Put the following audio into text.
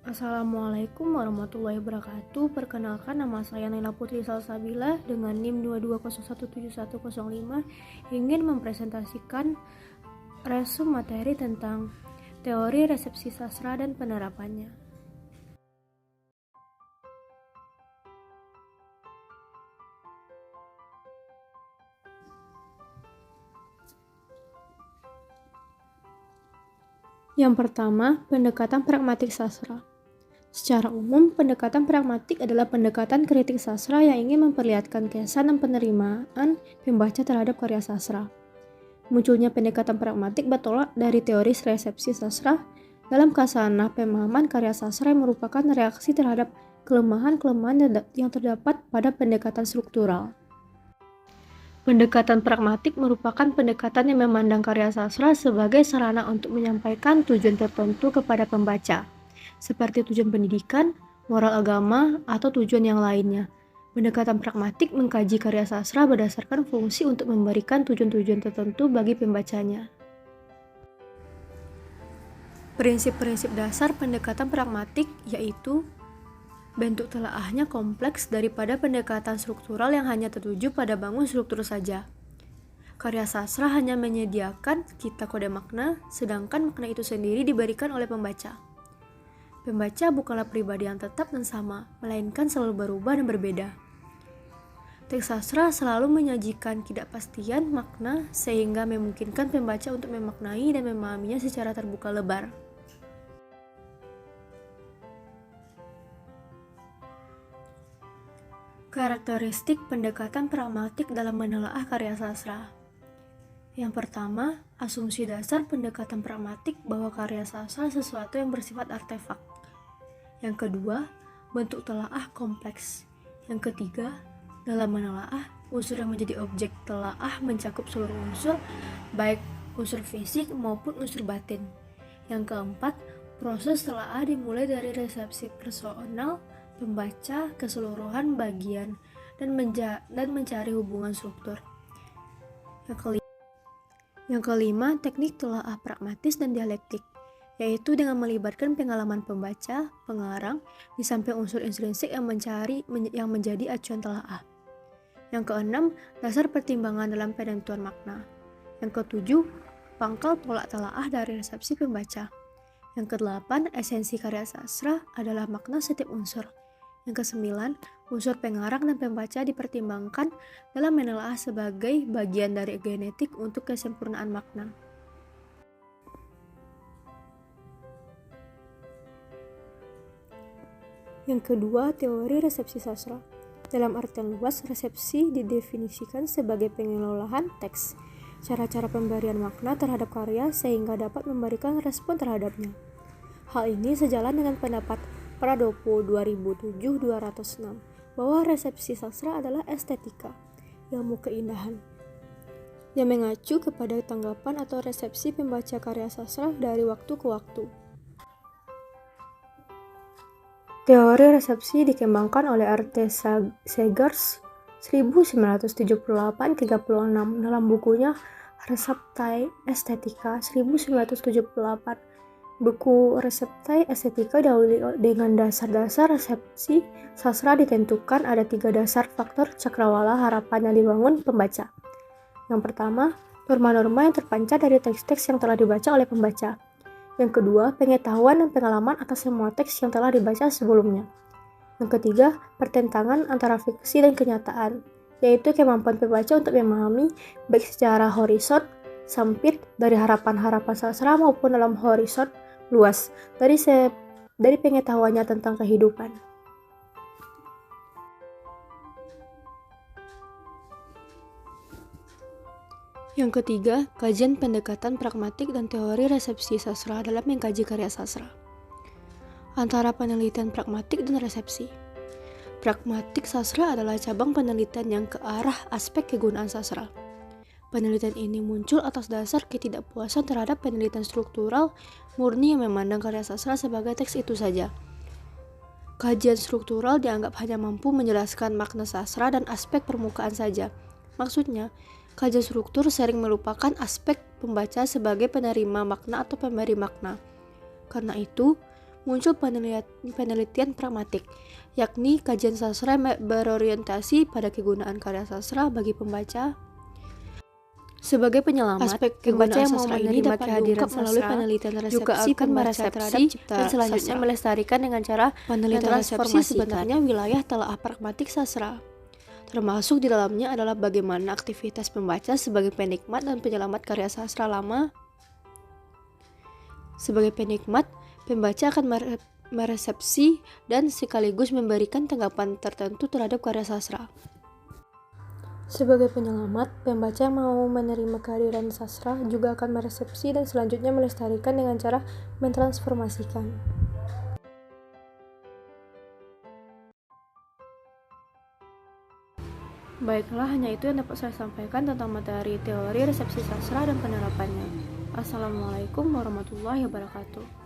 Assalamualaikum warahmatullahi wabarakatuh. Perkenalkan, nama saya Naila Putri Salsabila dengan NIM 22017105 ingin mempresentasikan resum materi tentang teori resepsi sastra dan penerapannya. Yang pertama, pendekatan pragmatik sastra. Secara umum, pendekatan pragmatik adalah pendekatan kritik sastra yang ingin memperlihatkan kesan dan penerimaan pembaca terhadap karya sastra. Munculnya pendekatan pragmatik bertolak dari teori resepsi sastra dalam kasanah pemahaman karya sastra yang merupakan reaksi terhadap kelemahan-kelemahan yang terdapat pada pendekatan struktural. Pendekatan pragmatik merupakan pendekatan yang memandang karya sastra sebagai sarana untuk menyampaikan tujuan tertentu kepada pembaca, seperti tujuan pendidikan, moral agama, atau tujuan yang lainnya. Pendekatan pragmatik mengkaji karya sastra berdasarkan fungsi untuk memberikan tujuan-tujuan tertentu bagi pembacanya. Prinsip-prinsip dasar pendekatan pragmatik yaitu bentuk telaahnya kompleks daripada pendekatan struktural yang hanya tertuju pada bangun struktur saja. Karya sastra hanya menyediakan kita kode makna, sedangkan makna itu sendiri diberikan oleh pembaca. Pembaca bukanlah pribadi yang tetap dan sama, melainkan selalu berubah dan berbeda. Teks sastra selalu menyajikan ketidakpastian makna sehingga memungkinkan pembaca untuk memaknai dan memahaminya secara terbuka lebar. Karakteristik pendekatan pragmatik dalam menelaah karya sastra. Yang pertama, asumsi dasar pendekatan pragmatik bahwa karya sastra sesuatu yang bersifat artefak. Yang kedua, bentuk telaah kompleks. Yang ketiga, dalam menelaah, unsur yang menjadi objek telaah mencakup seluruh unsur, baik unsur fisik maupun unsur batin. Yang keempat, proses telaah dimulai dari resepsi personal pembaca keseluruhan bagian dan mencari hubungan struktur. Yang kelima, teknik telaah pragmatis dan dialektik, yaitu dengan melibatkan pengalaman pembaca, pengarang, di samping unsur intrinsik yang menjadi acuan telaah. Yang keenam, dasar pertimbangan dalam penentuan makna. Yang ketujuh, pangkal tolak telaah dari resepsi pembaca. Yang kedelapan, esensi karya sastra adalah makna setiap unsur. Yang kesembilan, unsur pengarang dan pembaca dipertimbangkan dalam menelaah sebagai bagian dari genetik untuk kesempurnaan makna. Yang kedua, teori resepsi sastra. Dalam artian luas, resepsi didefinisikan sebagai pengelolaan teks, cara-cara pemberian makna terhadap karya sehingga dapat memberikan respon terhadapnya. Hal ini sejalan dengan pendapat Pradopo 2007-206 bahwa resepsi sastra adalah estetika, ilmu keindahan, yang mengacu kepada tanggapan atau resepsi pembaca karya sastra dari waktu ke waktu. Teori resepsi dikembangkan oleh R.T. Segers 1978-36 dalam bukunya Reseptai Estetika 1978. Buku Reseptai Estetika didahului dengan dasar-dasar resepsi sastra ditentukan ada 3 dasar faktor cakrawala harapan yang dibangun pembaca. Yang pertama, norma-norma yang terpancar dari teks-teks yang telah dibaca oleh pembaca. Yang kedua, pengetahuan dan pengalaman atas semua teks yang telah dibaca sebelumnya. Yang ketiga, pertentangan antara fiksi dan kenyataan, yaitu kemampuan pembaca untuk memahami baik secara horizon sempit dari harapan-harapan sastra maupun dalam horizon luas dari pengetahuannya tentang kehidupan. Yang ketiga, kajian pendekatan pragmatik dan teori resepsi sastra dalam mengkaji karya sastra. Antara penelitian pragmatik dan resepsi. Pragmatik sastra adalah cabang penelitian yang ke arah aspek kegunaan sastra. Penelitian ini muncul atas dasar ketidakpuasan terhadap penelitian struktural murni yang memandang karya sastra sebagai teks itu saja. Kajian struktural dianggap hanya mampu menjelaskan makna sastra dan aspek permukaan saja. Maksudnya, kajian struktur sering melupakan aspek pembaca sebagai penerima makna atau pemberi makna. Karena itu, muncul penelitian pragmatik, yakni kajian sastra berorientasi pada kegunaan karya sastra bagi pembaca. Sebagai penyelamat, aspek pembaca yang mau menerima kehadiran melalui penelitian resepsi juga akan meresponsif dan selanjutnya melestarikan dengan cara penelitian resepsi. Sebenarnya wilayah telah pragmatik sastra, termasuk di dalamnya adalah bagaimana aktivitas pembaca sebagai penikmat dan penyelamat karya sastra lama. Sebagai penikmat, pembaca akan meresepsi dan sekaligus memberikan tanggapan tertentu terhadap karya sastra. Sebagai penyelamat, pembaca yang mau menerima kehadiran sastra juga akan meresepsi dan selanjutnya melestarikan dengan cara mentransformasikan. Baiklah, hanya itu yang dapat saya sampaikan tentang materi teori resepsi sastra dan penerapannya. Assalamualaikum warahmatullahi wabarakatuh.